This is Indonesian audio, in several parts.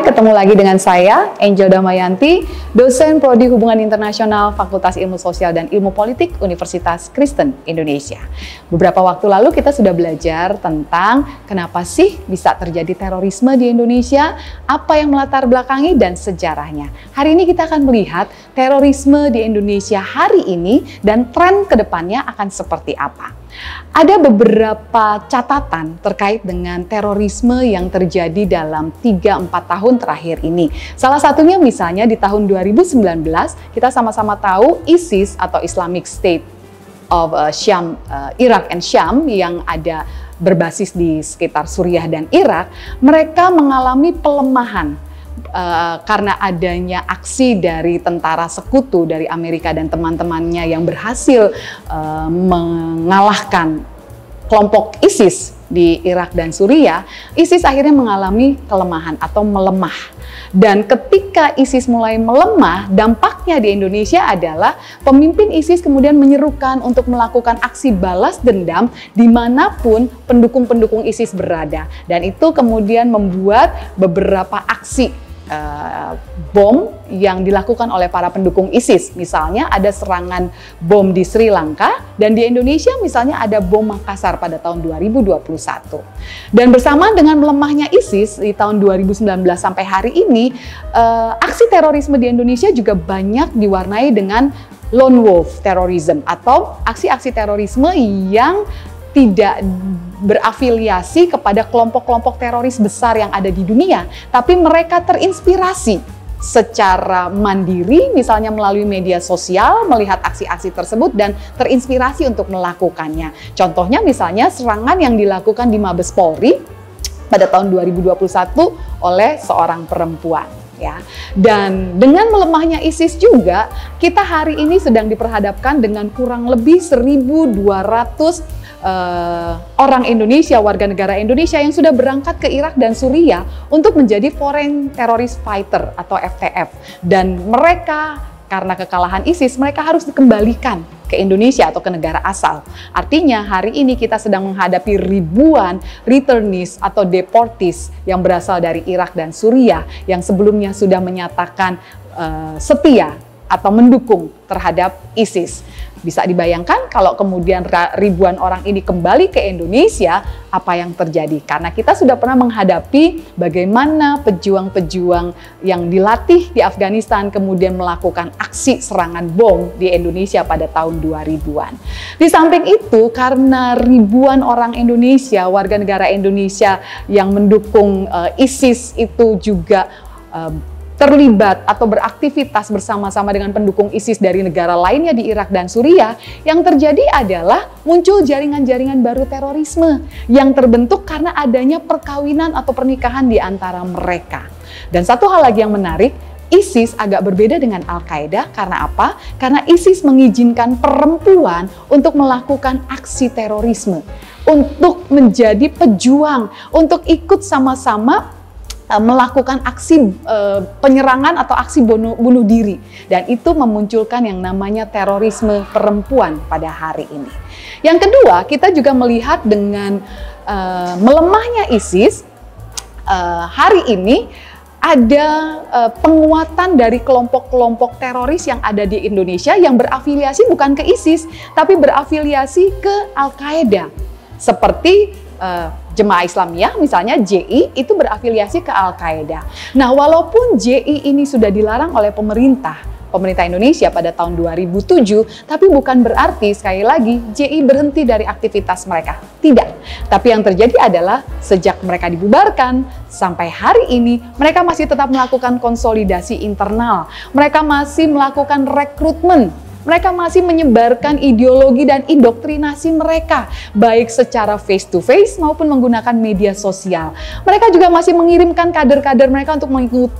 ketemu lagi dengan saya, Angel Damayanti, dosen Prodi Hubungan Internasional Fakultas Ilmu Sosial dan Ilmu Politik Universitas Kristen Indonesia. Beberapa waktu lalu kita sudah belajar tentang kenapa sih bisa terjadi terorisme di Indonesia, apa yang melatar belakangi dan sejarahnya. Hari ini kita akan melihat terorisme di Indonesia hari ini dan tren ke depannya akan seperti apa. Ada beberapa catatan terkait dengan terorisme yang terjadi dalam 3-4 tahun terakhir ini. Salah satunya misalnya di tahun 2019, kita sama-sama tahu ISIS atau Islamic State of Syam, Iraq and Syam yang ada berbasis di sekitar Suriah dan Irak, mereka mengalami pelemahan. Karena adanya aksi dari tentara sekutu dari Amerika dan teman-temannya yang berhasil mengalahkan kelompok ISIS di Irak dan Suriah, ISIS akhirnya mengalami kelemahan atau melemah. Dan ketika ISIS mulai melemah, dampaknya di Indonesia adalah pemimpin ISIS kemudian menyerukan untuk melakukan aksi balas dendam dimanapun pendukung-pendukung ISIS berada. Dan itu kemudian membuat beberapa aksi bom yang dilakukan oleh para pendukung ISIS. Misalnya ada serangan bom di Sri Lanka, dan di Indonesia misalnya ada bom Makassar pada tahun 2021. Dan bersamaan dengan melemahnya ISIS di tahun 2019 sampai hari ini, aksi terorisme di Indonesia juga banyak diwarnai dengan lone wolf terrorism atau aksi-aksi terorisme yang tidak berafiliasi kepada kelompok-kelompok teroris besar yang ada di dunia, tapi mereka terinspirasi secara mandiri, misalnya melalui media sosial, melihat aksi-aksi tersebut dan terinspirasi untuk melakukannya. Contohnya misalnya serangan yang dilakukan di Mabes Polri pada tahun 2021 oleh seorang perempuan. Ya. Dan dengan melemahnya ISIS juga, kita hari ini sedang diperhadapkan dengan kurang lebih 1.200 orang Indonesia, warga negara Indonesia yang sudah berangkat ke Irak dan Suriah untuk menjadi Foreign Terrorist Fighter atau FTF. Dan mereka karena kekalahan ISIS, mereka harus dikembalikan ke Indonesia atau ke negara asal. Artinya hari ini kita sedang menghadapi ribuan returnees atau deportees yang berasal dari Irak dan Suriah yang sebelumnya sudah menyatakan setia atau mendukung terhadap ISIS. Bisa dibayangkan kalau kemudian ribuan orang ini kembali ke Indonesia, apa yang terjadi? Karena kita sudah pernah menghadapi bagaimana pejuang-pejuang yang dilatih di Afghanistan kemudian melakukan aksi serangan bom di Indonesia pada tahun 2000-an. Di samping itu, karena ribuan orang Indonesia, warga negara Indonesia yang mendukung ISIS itu juga terlibat atau beraktivitas bersama-sama dengan pendukung ISIS dari negara lainnya di Irak dan Suriah, yang terjadi adalah muncul jaringan-jaringan baru terorisme yang terbentuk karena adanya perkawinan atau pernikahan di antara mereka. Dan satu hal lagi yang menarik, ISIS agak berbeda dengan Al-Qaeda karena apa? Karena ISIS mengizinkan perempuan untuk melakukan aksi terorisme, untuk menjadi pejuang, untuk ikut sama-sama melakukan aksi penyerangan atau aksi bunuh diri, dan itu memunculkan yang namanya terorisme perempuan pada hari ini. Yang kedua, kita juga melihat dengan melemahnya ISIS, hari ini ada penguatan dari kelompok-kelompok teroris yang ada di Indonesia yang berafiliasi bukan ke ISIS, tapi berafiliasi ke Al-Qaeda. Seperti Jemaah Islamiyah, misalnya JI, itu berafiliasi ke Al-Qaeda. Nah, walaupun JI ini sudah dilarang oleh pemerintah Indonesia pada tahun 2007, tapi bukan berarti sekali lagi JI berhenti dari aktivitas mereka. Tidak. Tapi yang terjadi adalah sejak mereka dibubarkan sampai hari ini, mereka masih tetap melakukan konsolidasi internal. Mereka masih melakukan rekrutmen. Mereka masih menyebarkan ideologi dan indoktrinasi mereka, baik secara face-to-face maupun menggunakan media sosial. Mereka juga masih mengirimkan kader-kader mereka untuk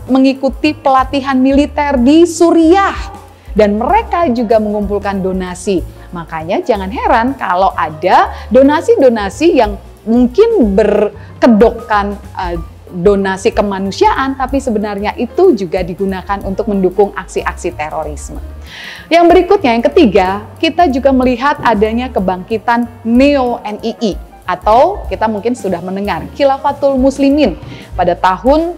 mengikuti pelatihan militer di Suriah. Dan mereka juga mengumpulkan donasi. Makanya jangan heran kalau ada donasi-donasi yang mungkin berkedokkan donasi kemanusiaan, tapi sebenarnya itu juga digunakan untuk mendukung aksi-aksi terorisme. Yang berikutnya, yang ketiga, kita juga melihat adanya kebangkitan Neo-NII, atau kita mungkin sudah mendengar Khilafatul Muslimin pada tahun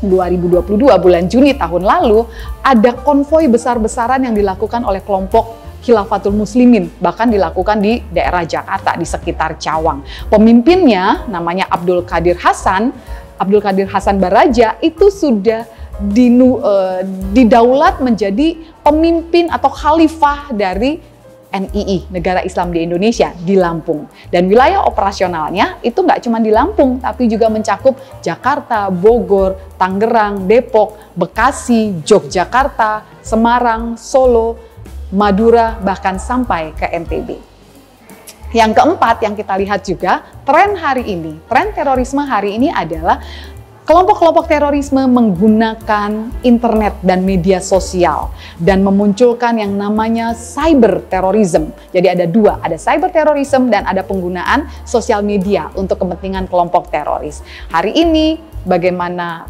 2022 bulan Juni tahun lalu ada konvoi besar-besaran yang dilakukan oleh kelompok Khilafatul Muslimin, bahkan dilakukan di daerah Jakarta di sekitar Cawang. Pemimpinnya namanya Abdul Qadir Hasan Baraja itu sudah didaulat menjadi pemimpin atau khalifah dari NII, Negara Islam di Indonesia, di Lampung. Dan wilayah operasionalnya itu nggak cuma di Lampung, tapi juga mencakup Jakarta, Bogor, Tangerang, Depok, Bekasi, Yogyakarta, Semarang, Solo, Madura, bahkan sampai ke NTB. Yang keempat yang kita lihat juga, tren terorisme hari ini adalah kelompok-kelompok terorisme menggunakan internet dan media sosial dan memunculkan yang namanya cyber terrorism. Jadi ada dua, ada cyber terrorism dan ada penggunaan sosial media untuk kepentingan kelompok teroris. Hari ini bagaimana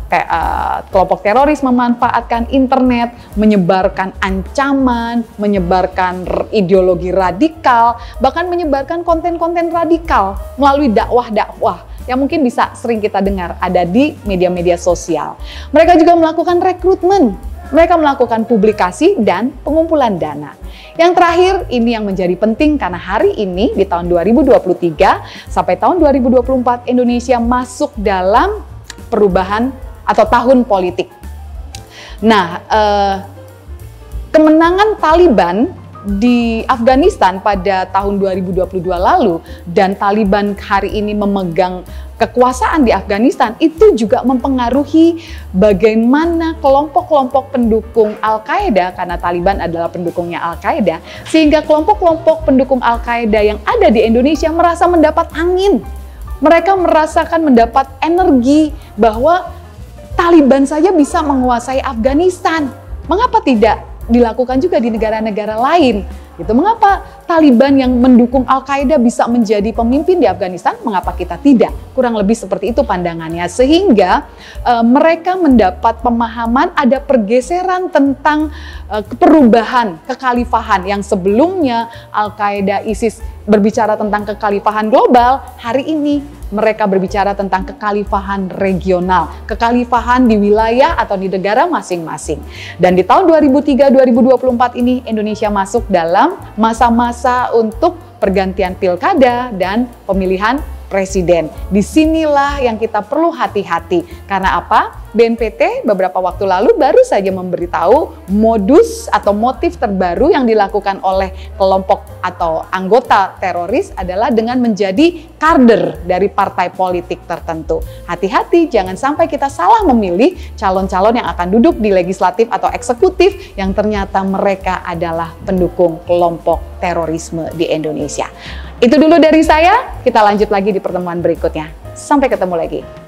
kelompok teroris memanfaatkan internet, menyebarkan ancaman, menyebarkan ideologi radikal, bahkan menyebarkan konten-konten radikal melalui dakwah-dakwah yang mungkin bisa sering kita dengar ada di media-media sosial. Mereka juga melakukan rekrutmen, mereka melakukan publikasi dan pengumpulan dana. Yang terakhir, ini yang menjadi penting karena hari ini di tahun 2023 sampai tahun 2024 Indonesia masuk dalam perubahan atau tahun politik. Nah, kemenangan Taliban di Afghanistan pada tahun 2022 lalu dan Taliban hari ini memegang kekuasaan di Afghanistan itu juga mempengaruhi bagaimana kelompok-kelompok pendukung Al-Qaeda, karena Taliban adalah pendukungnya Al-Qaeda, sehingga kelompok-kelompok pendukung Al-Qaeda yang ada di Indonesia merasa mendapat angin. Mereka merasakan mendapat energi bahwa Taliban saja bisa menguasai Afghanistan. Mengapa tidak dilakukan juga di negara-negara lain? Gitu. Mengapa Taliban yang mendukung Al-Qaeda bisa menjadi pemimpin di Afghanistan? Mengapa kita tidak? Kurang lebih seperti itu pandangannya. Sehingga mereka mendapat pemahaman ada pergeseran tentang perubahan kekhalifahan yang sebelumnya Al-Qaeda, ISIS berbicara tentang kekhalifahan global, hari ini mereka berbicara tentang kekhalifahan regional, kekhalifahan di wilayah atau di negara masing-masing. Dan di tahun 2003-2024 ini Indonesia masuk dalam masa-masa untuk pergantian pilkada dan pemilihan presiden. Disinilah yang kita perlu hati-hati. Karena apa? BNPT beberapa waktu lalu baru saja memberitahu modus atau motif terbaru yang dilakukan oleh kelompok atau anggota teroris adalah dengan menjadi kader dari partai politik tertentu. Hati-hati, jangan sampai kita salah memilih calon-calon yang akan duduk di legislatif atau eksekutif yang ternyata mereka adalah pendukung kelompok terorisme di Indonesia. Itu dulu dari saya, kita lanjut lagi di pertemuan berikutnya. Sampai ketemu lagi.